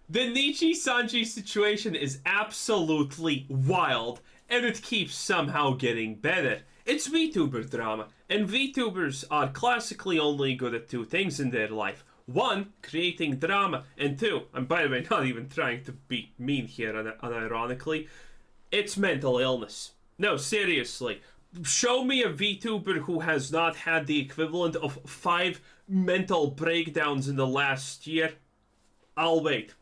The Nijisanji situation is absolutely wild, and it keeps somehow getting better. It's VTuber drama, and VTubers are classically only good at two things in their life. One, creating drama, and two, and by the way, not even trying to be mean here unironically, it's mental illness. No, seriously. Show me a VTuber who has not had the equivalent of 5 mental breakdowns in the last year. I'll wait.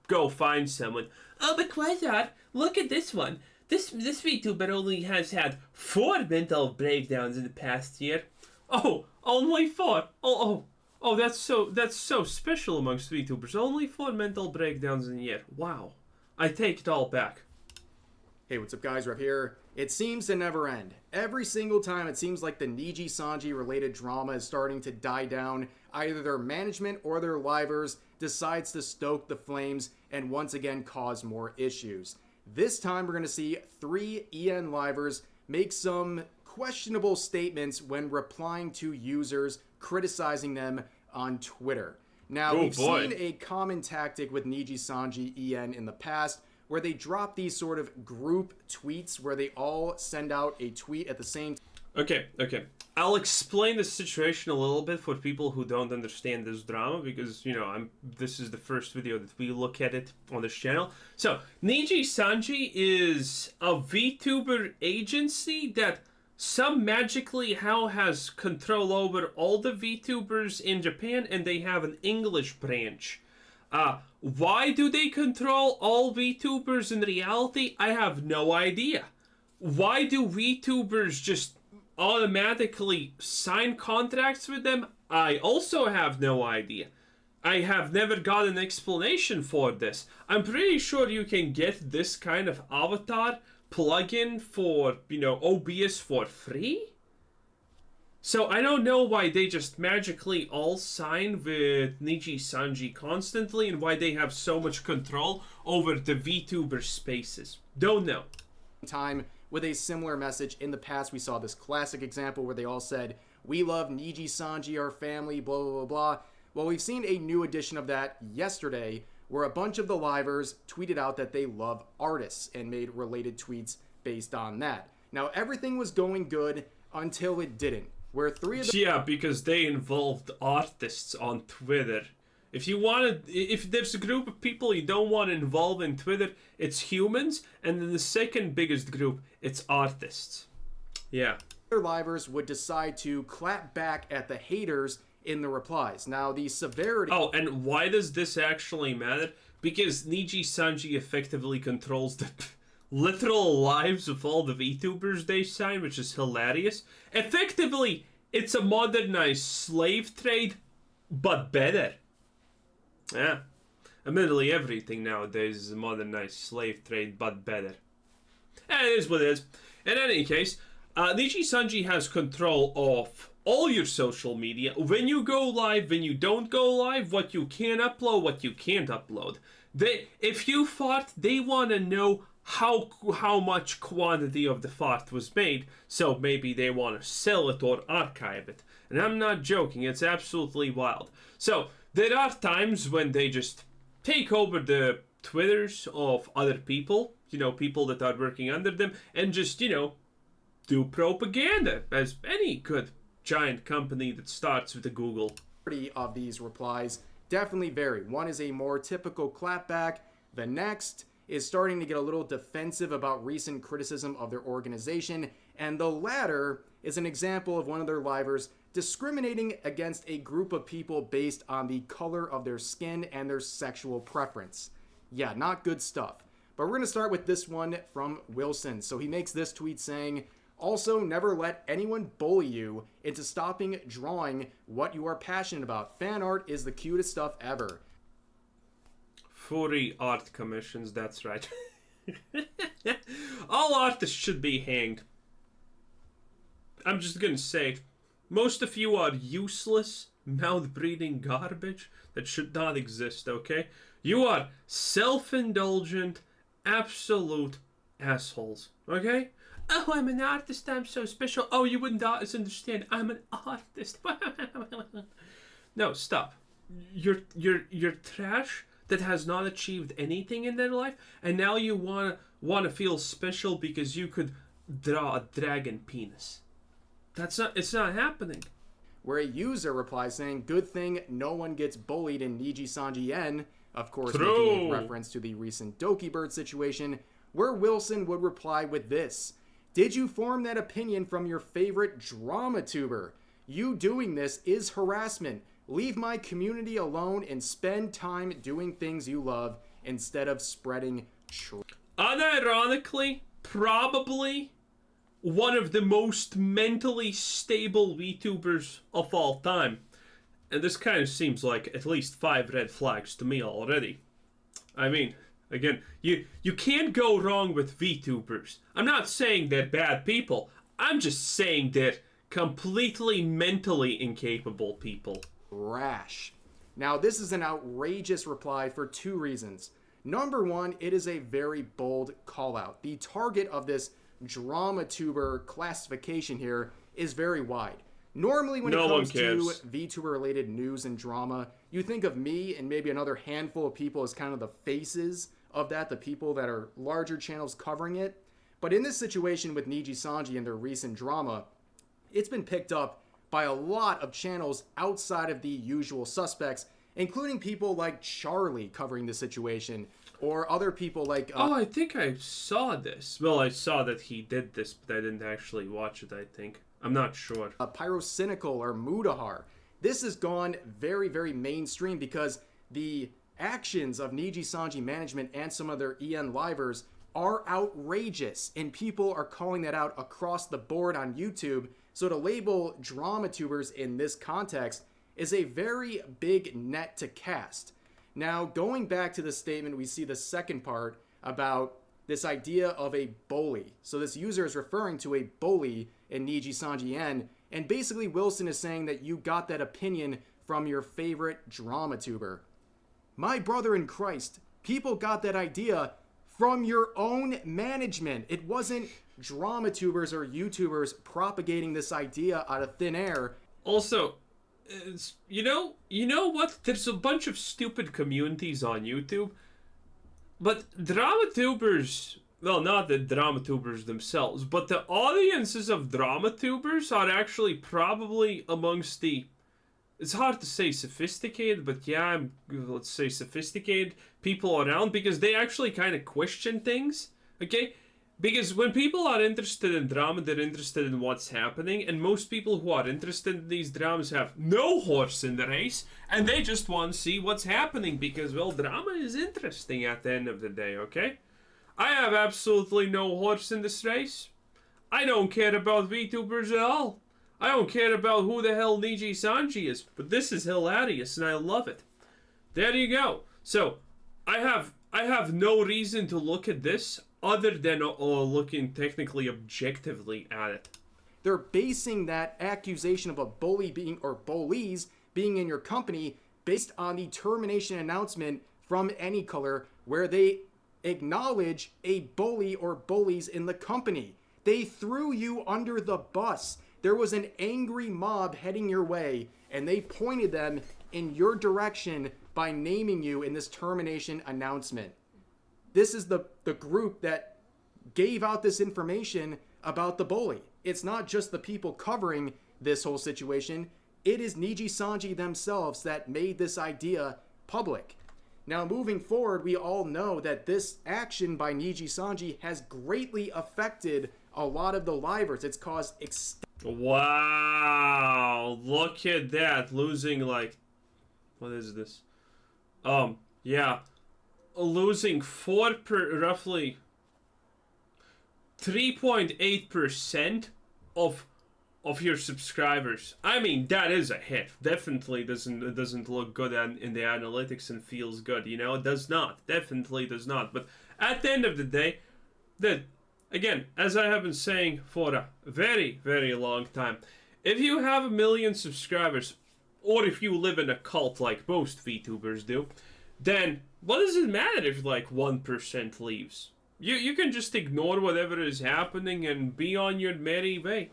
Go find someone. Oh, but Quasar, look at this one. This VTuber only has had 4 mental breakdowns in the past year. Oh, only 4. Oh, that's so special amongst VTubers. Only 4 mental breakdowns in a year. Wow. I take it all back. Hey, what's up guys, Rev here. It seems to never end. Every single time it seems like the Nijisanji related drama is starting to die down. Either their management or their livers decides to stoke the flames and once again cause more issues. This time we're going to see 3 EN livers make some questionable statements when replying to users criticizing them on Twitter. Now, we've seen a common tactic with Nijisanji EN in the past, where they drop these sort of group tweets where they all send out a tweet at the same time. Okay. I'll explain the situation a little bit for people who don't understand this drama, because, this is the first video that we look at it on this channel. So, Nijisanji is a VTuber agency that some magically how has control over all the VTubers in Japan, and they have an English branch. Why do they control all VTubers in reality? I have no idea. Why do VTubers just automatically sign contracts with them? I also have no idea. I have never got an explanation for this. I'm pretty sure you can get this kind of avatar plugin for, OBS for free? So I don't know why they just magically all sign with Nijisanji constantly and why they have so much control over the VTuber spaces. Don't know. Time with a similar message. In the past, we saw this classic example where they all said, "We love Nijisanji, our family, blah, blah, blah, blah." Well, we've seen a new edition of that yesterday where a bunch of the livers tweeted out that they love artists and made related tweets based on that. Now, everything was going good until it didn't. Where 3 of them... Yeah, because they involved artists on Twitter. If there's a group of people you don't want to involve in Twitter, it's humans, and then the second biggest group, it's artists. Yeah. Their livers would decide to clap back at the haters in the replies. Now, the severity... Oh, and why does this actually matter? Because Nijisanji effectively controls the literal lives of all the VTubers they sign, which is hilarious. Effectively, it's a modernized slave trade, but better. Yeah. Admittedly, everything nowadays is a modernized slave trade, but better. And it is what it is. In any case, Nijisanji has control of all your social media. When you go live, when you don't go live, what you can upload, what you can't upload. If you fart, they want to know how much quantity of the fart was made, so maybe they want to sell it or archive it. And I'm not joking, it's absolutely wild. So, there are times when they just take over the Twitters of other people, people that are working under them, and just, do propaganda, as any good giant company that starts with a Google. Of these replies definitely vary. One is a more typical clapback. The next is starting to get a little defensive about recent criticism of their organization, and the latter is an example of one of their livers discriminating against a group of people based on the color of their skin and their sexual preference. Yeah, not good stuff. But we're going to start with this one from Wilson. So he makes this tweet saying, "Also, never let anyone bully you into stopping drawing what you are passionate about. Fan art is the cutest stuff ever." Furry art commissions, that's right. All artists should be hanged. I'm just gonna say it. Most of you are useless, mouth-breathing garbage that should not exist, okay? You are self-indulgent, absolute assholes, okay? Oh, I'm an artist, I'm so special. Oh, you wouldn't understand, I'm an artist. No, stop. You're trash. that has not achieved anything in their life, and now you wanna feel special because you could draw a dragon penis. It's not happening. Where a user replies saying, "Good thing no one gets bullied in Nijisanji Selen," of course making a reference to the recent Doki Bird situation, where Wilson would reply with this: "Did you form that opinion from your favorite drama tuber? You doing this is harassment. Leave my community alone and spend time doing things you love instead of spreading truth." Unironically, probably one of the most mentally stable VTubers of all time. And this kind of seems like at least 5 red flags to me already. I mean, again, you can't go wrong with VTubers. I'm not saying they're bad people. I'm just saying they're completely mentally incapable people. Rash. Now, this is an outrageous reply for 2 reasons. Number 1, it is a very bold call out. The target of this drama tuber classification here is very wide. Normally when it comes to VTuber related news and drama, you think of me and maybe another handful of people as kind of the faces of that, the people that are larger channels covering it. But in this situation with Nijisanji and their recent drama, it's been picked up by a lot of channels outside of the usual suspects, including people like Charlie covering the situation, or other people like... I think I saw this. Well, I saw that he did this, but I didn't actually watch it, I think. I'm not sure. Pyrocynical or Mudahar. This has gone very, very mainstream because the actions of Nijisanji management and some of their EN livers are outrageous, and people are calling that out across the board on YouTube. So to label drama tubers in this context is a very big net to cast. Now, going back to the statement, we see the second part about this idea of a bully. So this user is referring to a bully in Nijisanji Selen, and basically Wilson is saying that you got that opinion from your favorite drama tuber. My brother in Christ, people got that idea from your own management. It wasn't drama tubers or YouTubers propagating this idea out of thin air. Also, you know what? There's a bunch of stupid communities on YouTube, but drama tubers, well, not the drama tubers themselves, but the audiences of drama tubers are actually probably amongst the, it's hard to say sophisticated, but yeah, let's say sophisticated people around, because they actually kind of question things, okay? Because when people are interested in drama, they're interested in what's happening, and most people who are interested in these dramas have no horse in the race, and they just want to see what's happening because, well, drama is interesting at the end of the day, okay? I have absolutely no horse in this race. I don't care about VTubers at all. I don't care about who the hell Nijisanji is, but this is hilarious and I love it. There you go. So, I have no reason to look at this other than looking technically objectively at it. They're basing that accusation of a bully being, or bullies being in your company based on the termination announcement from AnyColor, where they acknowledge a bully or bullies in the company. They threw you under the bus. There was an angry mob heading your way, and they pointed them in your direction by naming you in this termination announcement. This is the group that gave out this information about the bully. It's not just the people covering this whole situation. It is Nijisanji themselves that made this idea public. Now, moving forward, we all know that this action by Nijisanji has greatly affected a lot of the livers. It's caused wow, look at that. Losing, like, what is this? Yeah. Losing roughly 3.8% of your subscribers. I mean, that is a hit. Definitely doesn't look good in the analytics and feels good, you know? It does not. Definitely does not. But at the end of the day, again, as I have been saying for a very, very long time, if you have 1 million subscribers, or if you live in a cult like most VTubers do, then what does it matter if like 1% leaves? You can just ignore whatever is happening and be on your merry way.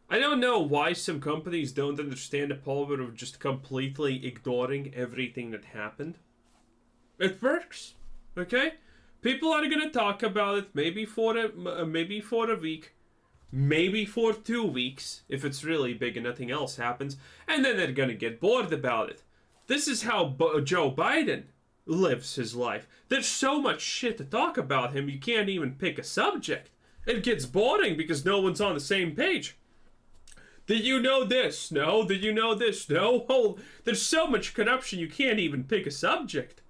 I don't know why some companies don't understand the power of just completely ignoring everything that happened. It works. Okay? People are gonna talk about it maybe for a week, maybe for 2 weeks if it's really big and nothing else happens, and then they're gonna get bored about it. This is how Joe Biden lives his life. There's so much shit to talk about him, you can't even pick a subject. It gets boring because no one's on the same page. Did you know this? No. Did you know this? No. Oh, there's so much corruption you can't even pick a subject.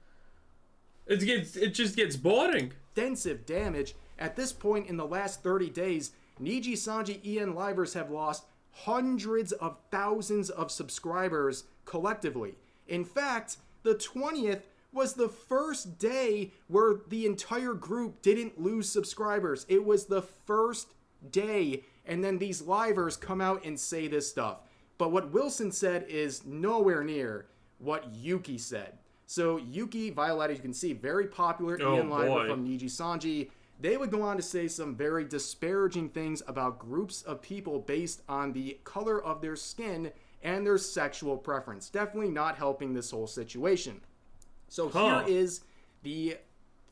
It just gets boring. Extensive damage. At this point in the last 30 days, Nijisanji EN Livers have lost hundreds of thousands of subscribers collectively. In fact, the 20th was the first day where the entire group didn't lose subscribers. It was the first day, and then these livers come out and say this stuff. But what Wilson said is nowhere near what Yuki said. So Yuki, Violet, as you can see, very popular EN Liver from Nijisanji. They would go on to say some very disparaging things about groups of people based on the color of their skin and their sexual preference. Definitely not helping this whole situation. So here is the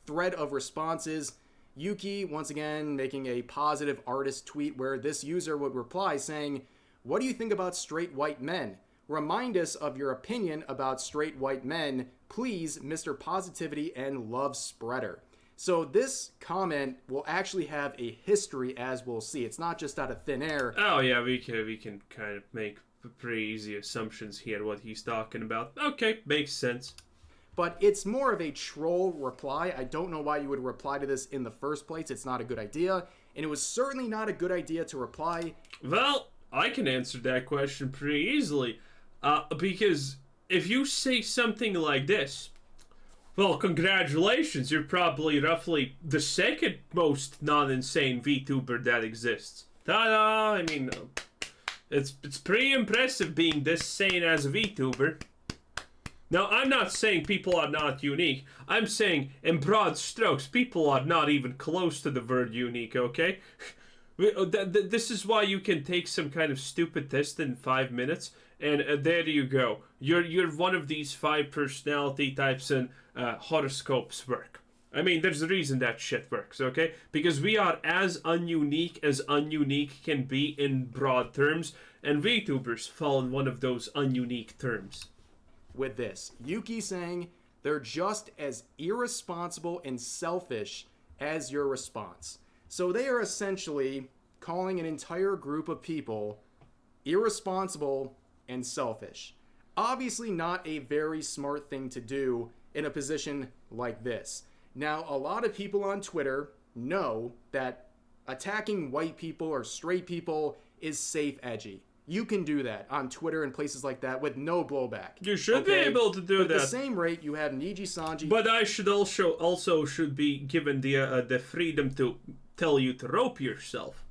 thread of responses. Yuki, once again, making a positive artist tweet where this user would reply saying, "What do you think about straight white men? Remind us of your opinion about straight white men, please, Mr. Positivity and Love Spreader." So this comment will actually have a history, as we'll see. It's not just out of thin air. Oh yeah, we can kind of make pretty easy assumptions here what he's talking about. Okay, makes sense. But it's more of a troll reply. I don't know why you would reply to this in the first place. It's not a good idea. And it was certainly not a good idea to reply. Well, I can answer that question pretty easily. Because if you say something like this, well, congratulations, you're probably roughly the second most non-insane VTuber that exists. Ta-da! I mean, it's pretty impressive being this sane as a VTuber. Now, I'm not saying people are not unique. I'm saying, in broad strokes, people are not even close to the word unique, okay? This is why you can take some kind of stupid test in 5 minutes, and there you go. You're one of these 5 personality types, and horoscopes work. I mean, there's a reason that shit works, okay? Because we are as ununique can be in broad terms, and VTubers fall in one of those ununique terms. With this, Yuki saying they're just as irresponsible and selfish as your response. So they are essentially calling an entire group of people irresponsible and selfish. Obviously not a very smart thing to do in a position like this. Now, a lot of people on Twitter know that attacking white people or straight people is safe edgy. You can do that on Twitter and places like that with no blowback. You should be able to do that. At the same rate, you have Nijisanji. But I should also should be given the freedom to tell you to rope yourself.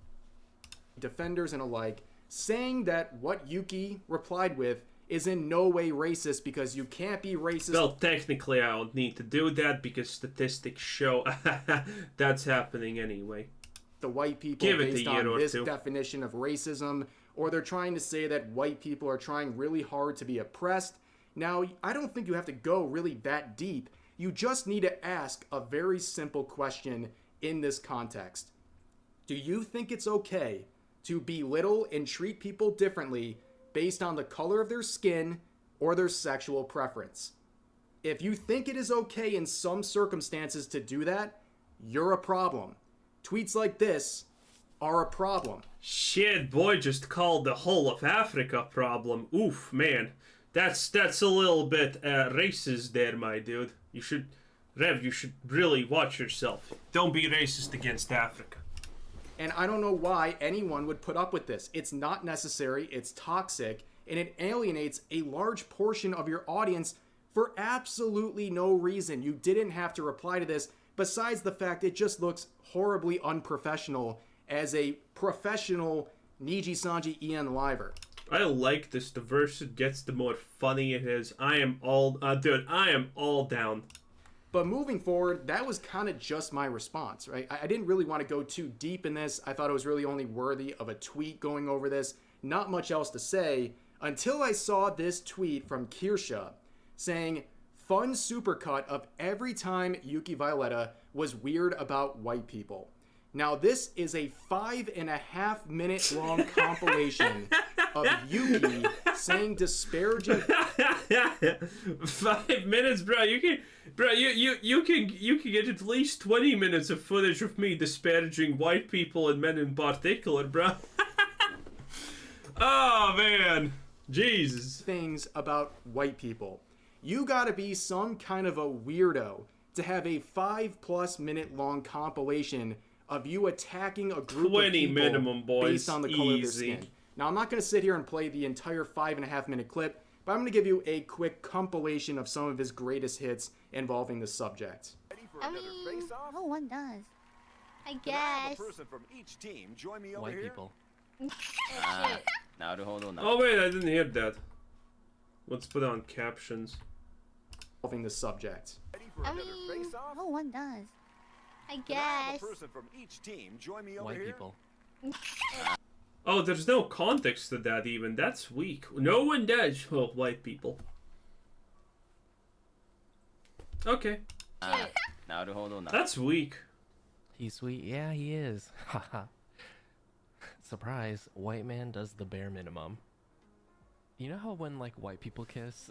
Defenders and alike saying that what Yuki replied with is in no way racist because you can't be racist. Well, technically, I don't need to do that because statistics show that's happening anyway. The white people based on this definition of racism. Or they're trying to say that white people are trying really hard to be oppressed. Now, I don't think you have to go really that deep. You just need to ask a very simple question in this context. Do you think it's okay to belittle and treat people differently based on the color of their skin or their sexual preference? If you think it is okay in some circumstances to do that, you're a problem. Tweets like this are a problem. Shit, boy just called the whole of Africa problem. Oof, man. That's a little bit racist there, my dude. You should really watch yourself. Don't be racist against Africa. And I don't know why anyone would put up with this. It's not necessary, it's toxic, and it alienates a large portion of your audience for absolutely no reason. You didn't have to reply to this, besides the fact it just looks horribly unprofessional as a professional Nijisanji EN Liver. I like this. The worse it gets, the more funny it is. I am all down. But moving forward, that was kind of just my response, right? I didn't really want to go too deep in this. I thought it was really only worthy of a tweet going over this. Not much else to say until I saw this tweet from Kirsha saying, fun supercut of every time Yuki Violetta was weird about white people. Now, this is a 5.5 minute long compilation of Yuki saying disparaging. 5 minutes, bro. You can get at least 20 minutes of footage of me disparaging white people and men in particular, bro. Oh man, Jesus. Things about white people. You gotta be some kind of a weirdo to have a 5+ minute long compilation of you attacking a group of 20 people minimum, boys. based on the color of their Easy. skin. Now, I'm not going to sit here and play the entire 5.5 minute clip, but I'm going to give you a quick compilation of some of his greatest hits involving the subject. I mean, no one does. I guess. Person from each team join me over White here. people. Oh wait, I didn't hear that. Let's put on captions. Involving the subject. I mean, no one does. I guess. Person from each team join me over White here. people. Oh, there's no context to that even. That's weak. No one does. Well, white people. Okay. That's weak. He's sweet. Yeah, he is. Haha. Surprise, white man does the bare minimum. You know how when like white people kiss?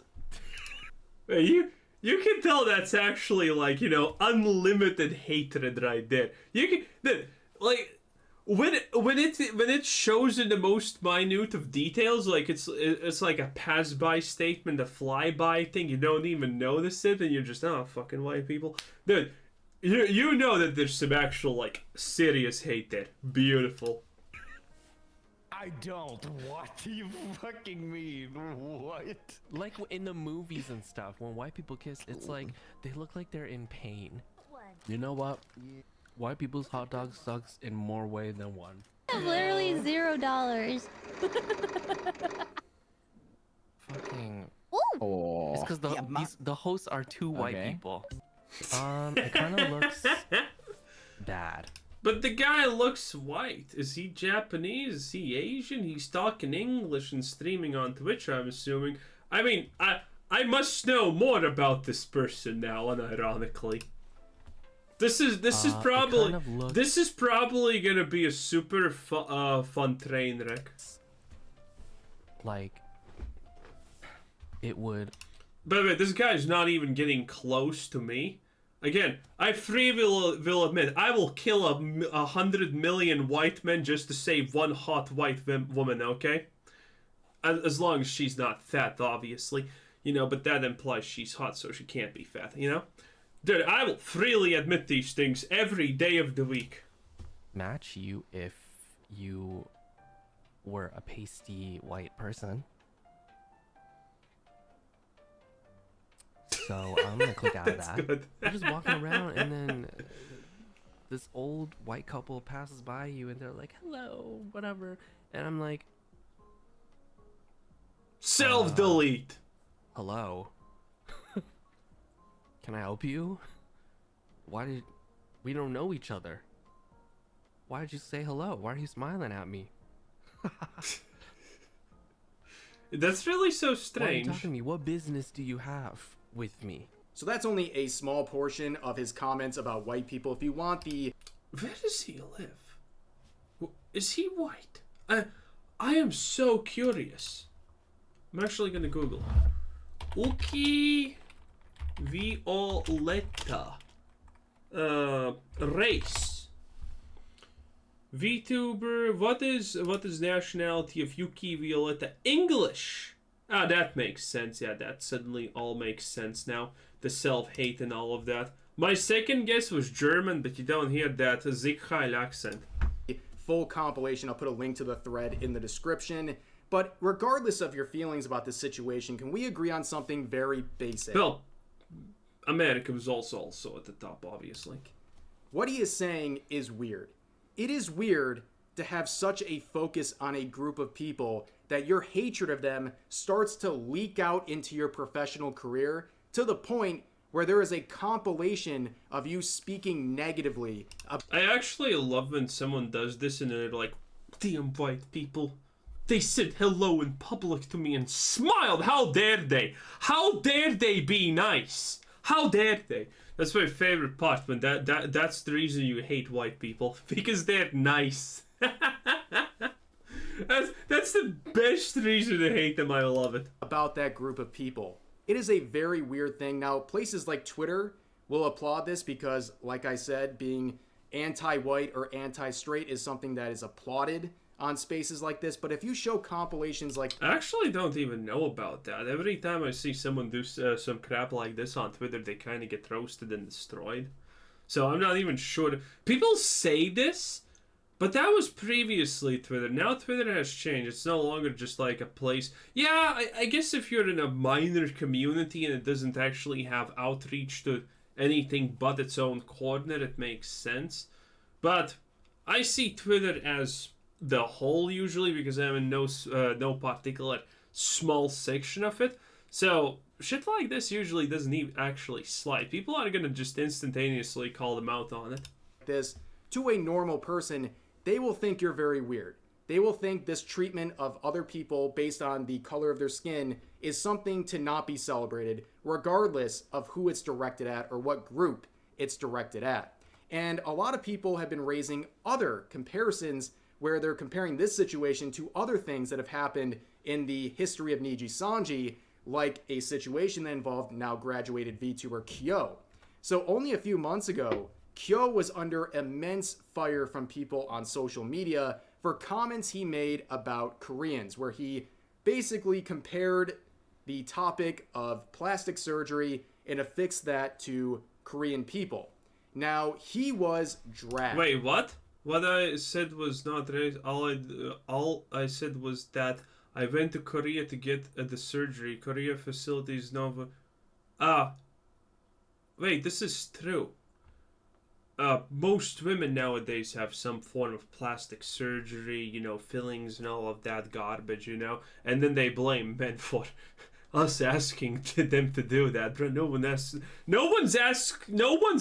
Hey, you can tell that's actually like, you know, unlimited hatred right there. You can like when it shows in the most minute of details, like it's like a pass by statement, a flyby thing. You don't even notice it, and you're just fucking white people, dude. You know that there's some actual like serious hate there. Beautiful. I don't. What do you fucking mean? What? Like in the movies and stuff, when white people kiss, it's like they look like they're in pain. You know what? White people's hot dog sucks in more way than one. Literally $0. Fucking. Ooh. It's because the hosts are two white people. It kind of looks bad. But the guy looks white. Is he Japanese? Is he Asian? He's talking English and streaming on Twitch, I'm assuming. I mean, I must know more about this person now, unironically. This is probably gonna be a super fun train wreck. Like, it would. By the way, this guy's not even getting close to me. Again, I freely will admit, I will kill 100 million white men just to save one hot white woman, okay? As long as she's not fat, obviously. You know, but that implies she's hot, so she can't be fat, you know? Dude, I will freely admit these things every day of the week. Match you if you were a pasty white person. So I'm gonna click out of that. Good. You're just walking around, and then this old white couple passes by you, and they're like, "Hello," whatever, and I'm like, Self-delete. "Hello, can I help you? We don't know each other? Why did you say hello? Why are you smiling at me? That's really so Why are you strange. talking to me? What business do you have with me?" So that's only a small portion of his comments about white people. If you want the... Where does he live? Is he white? I am so curious. I'm actually gonna Google. Uki Violetta. Race. VTuber. What is nationality of Yuki Violetta? English. Ah, that makes sense. Yeah, that suddenly all makes sense now. The self-hate and all of that. My second guess was German, but you don't hear that Zichheil accent. full compilation. I'll put a link to the thread in the description. But regardless of your feelings about this situation, can we agree on something very basic? Well, America was also at the top, obviously. What he is saying is weird. It is weird to have such a focus on a group of people that your hatred of them starts to leak out into your professional career to the point where there is a compilation of you speaking negatively. I actually love when someone does this and they're like, damn white people. They said hello in public to me and smiled. How dare they? How dare they be nice? How dare they? That's my favorite part, but that's the reason you hate white people. Because they're nice. That's the best reason to hate them. I love it. About that group of people. It is a very weird thing. Now, places like Twitter will applaud this because, like I said, being anti-white or anti-straight is something that is applauded on spaces like this. But if you show compilations like... I actually don't even know about that. Every time I see someone do some crap like this on Twitter, they kind of get roasted and destroyed. So I'm not even sure. People say this, but that was previously Twitter. Now Twitter has changed. It's no longer just like a place. Yeah, I guess if you're in a minor community and it doesn't actually have outreach to anything but its own corner, it makes sense. But I see Twitter as the whole usually because I'm in no particular small section of it. So shit like this usually doesn't even actually slide. People are gonna just instantaneously call them out on it. This to a normal person, they will think you're very weird. They will think this treatment of other people based on the color of their skin is something to not be celebrated, regardless of who it's directed at or what group it's directed at. And a lot of people have been raising other comparisons where they're comparing this situation to other things that have happened in the history of Nijisanji, like a situation that involved now graduated VTuber Kyo. So only a few months ago, Kyo was under immense fire from people on social media for comments he made about Koreans, where he basically compared the topic of plastic surgery and affixed that to Korean people. Now, he was dragged. Wait, what? What I said was not racist. All I said was that I went to Korea to get the surgery. Korea facilities no... Wait, this is true. Most women nowadays have some form of plastic surgery, you know, fillings and all of that garbage, you know, and then they blame men for us asking them to do that. But no one's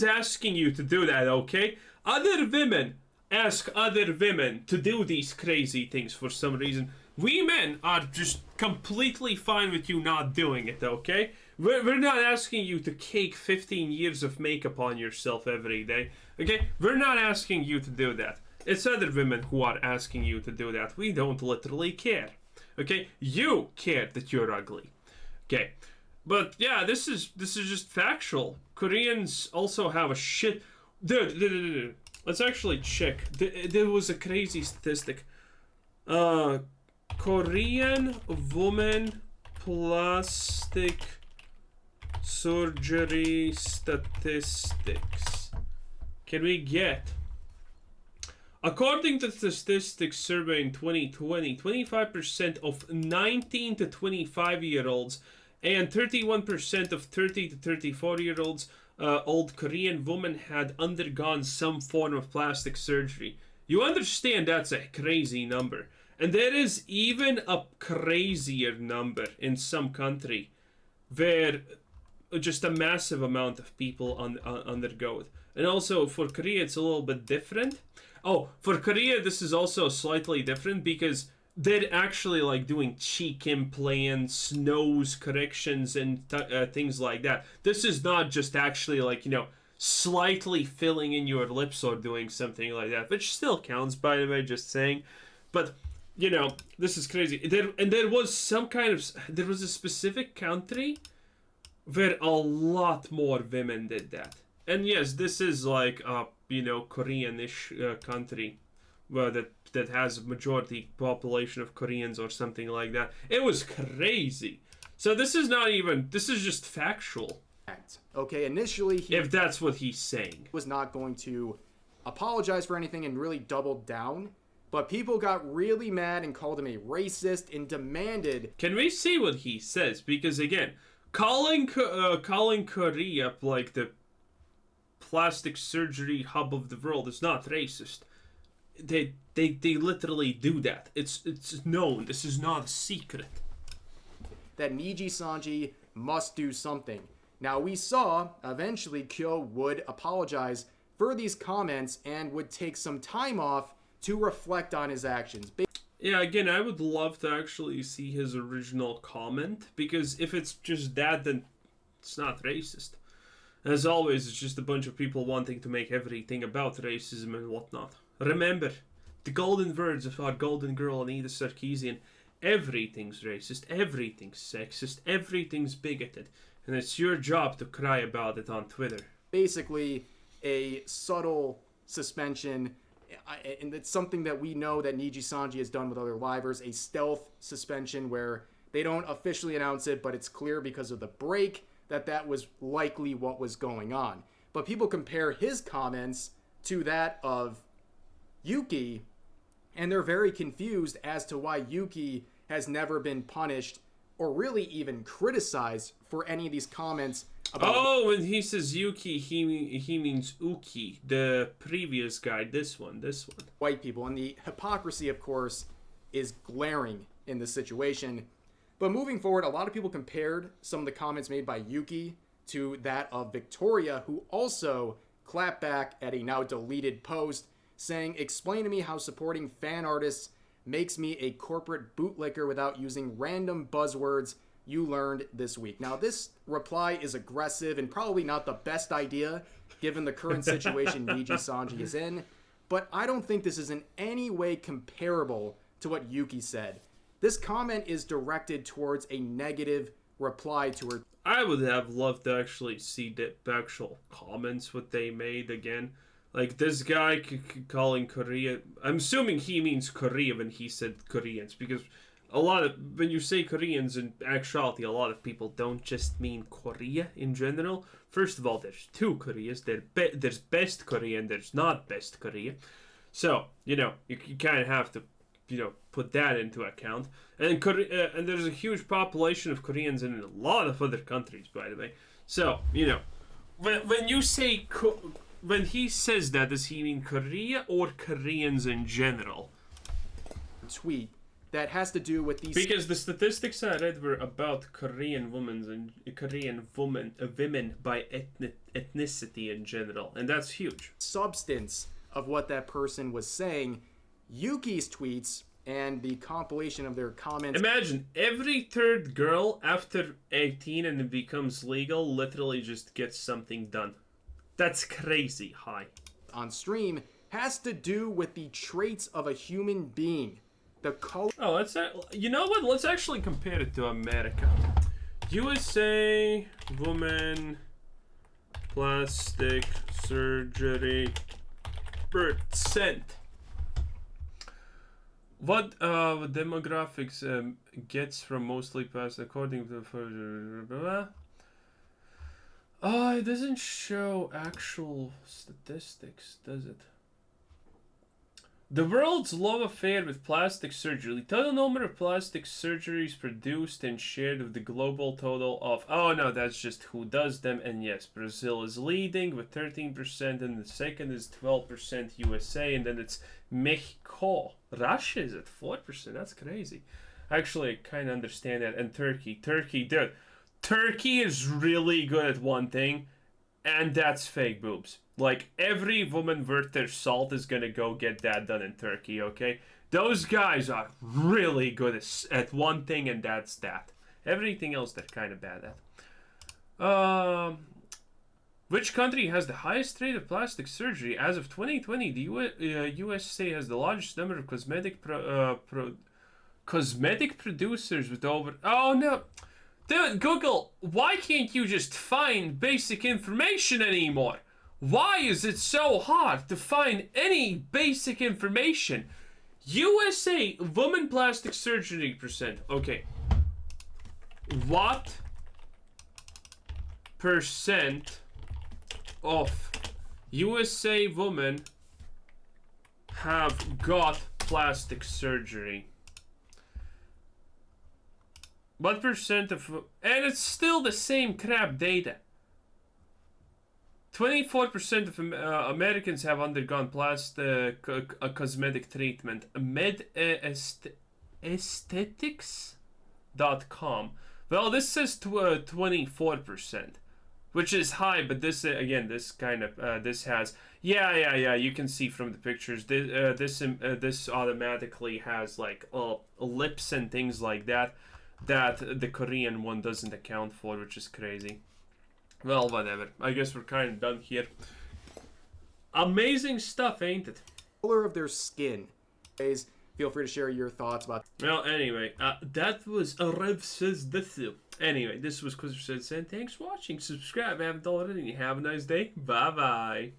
asking you to do that, okay? Other women ask other women to do these crazy things for some reason. We men are just completely fine with you not doing it, okay? We're not asking you to cake 15 years of makeup on yourself every day, okay? We're not asking you to do that. It's other women who are asking you to do that. We don't literally care, okay? You care that you're ugly, okay? But yeah, this is just factual. Koreans also have a shit... Dude. Let's actually check. There was a crazy statistic. Korean woman plastic surgery statistics. Can we get? According to the statistics survey in 2020, 25% of 19 to 25-year-olds and 31% of 30 to 34-year-olds old Korean women had undergone some form of plastic surgery. You understand that's a crazy number. And there is even a crazier number in some country where just a massive amount of people undergo it. And also for Korea, it's a little bit different. Oh, for Korea, this is also slightly different because they're actually like doing cheek implants, nose corrections, and things like that. This is not just actually like, you know, slightly filling in your lips or doing something like that, which still counts, by the way, just saying. But, you know, this is crazy. There was a specific country where a lot more women did that. And yes, this is like a, you know, Korean-ish country where that has a majority population of Koreans or something like that. It was crazy. So this is just factual. Okay, initially if that's what he's saying. Was not going to apologize for anything and really doubled down. But people got really mad and called him a racist and demanded... Can we see what he says? Because again, calling Korea like the plastic surgery hub of the world is not racist. They literally do that. It's known. This is not a secret. That Nijisanji must do something. Now we saw eventually Kyo would apologize for these comments and would take some time off to reflect on his actions. Yeah, again, I would love to actually see his original comment, because if it's just that, then it's not racist. As always, it's just a bunch of people wanting to make everything about racism and whatnot. Remember, the golden words of our golden girl Anita Sarkeesian: everything's racist, everything's sexist, everything's bigoted, and it's your job to cry about it on Twitter. Basically, a subtle suspension, and it's something that we know that Nijisanji has done with other livers, a stealth suspension where they don't officially announce it, but it's clear because of the break that was likely what was going on. But people compare his comments to that of Yuki, and they're very confused as to why Yuki has never been punished or really even criticized for any of these comments about... Oh, when he says Yuki, he means Uki, the previous guy, this one. white people. And the hypocrisy, of course, is glaring in this situation. But moving forward, a lot of people compared some of the comments made by Yuki to that of Victoria, who also clapped back at a now deleted post saying, "Explain to me how supporting fan artists makes me a corporate bootlicker without using random buzzwords you learned this week." Now, this reply is aggressive and probably not the best idea given the current situation Nijisanji is in, but I don't think this is in any way comparable to what Yuki said. This comment is directed towards a negative reply to her. I would have loved to actually see the actual comments, what they made again. Like, this guy calling Korea... I'm assuming he means Korea when he said Koreans, because when you say Koreans, in actuality, a lot of people don't just mean Korea in general. First of all, there's two Koreas. There's best Korea and there's not best Korea. So, you kind of have to, put that into account. And and there's a huge population of Koreans in a lot of other countries, by the way. So, when you say... When he says that, does he mean Korea or Koreans in general? Tweet that has to do with these... Because the statistics I read were about Korean women by ethnicity in general, and that's huge. Substance of what that person was saying. Yuki's tweets and the compilation of their comments... Imagine, every third girl after 18 and it becomes legal literally just gets something done. That's crazy high. On stream has to do with the traits of a human being. The color... Oh, you know what? Let's actually compare it to America. USA woman plastic surgery percent. What demographics gets from mostly plastic according to... Oh, it doesn't show actual statistics, does it? The world's love affair with plastic surgery. Total number of plastic surgeries produced and shared with the global total of... Oh, no, that's just who does them. And yes, Brazil is leading with 13%, and the second is 12% USA, and then it's Mexico. Russia is at 4%. That's crazy. Actually, I kind of understand that. And Turkey, dude. Turkey is really good at one thing, and that's fake boobs. Like, every woman worth their salt is gonna go get that done in Turkey, okay? Those guys are really good at one thing, and that's that. Everything else they're kind of bad at. Which country has the highest rate of plastic surgery? As of 2020, the USA has the largest number of cosmetic producers with over... Oh, no! Dude, Google, why can't you just find basic information anymore? Why is it so hard to find any basic information? USA woman plastic surgery percent. Okay. What percent of USA women have got plastic surgery? What percent of... And it's still the same crap data. 24% of Americans have undergone plastic cosmetic treatment. Aesthetics.com. Well, this says 24%. which is high, but this again, this kind of this has yeah. You can see from the pictures this automatically has like lips and things like that the Korean one doesn't account for, which is crazy. Well, whatever. I guess we're kind of done here. Amazing stuff, ain't it? Color of their skin. Guys, feel free to share your thoughts about. Well, anyway, that was a Rev Says This. Anyway, this was Quizzer Said, thanks for watching. Subscribe if you haven't already. Have a nice day. Bye-bye.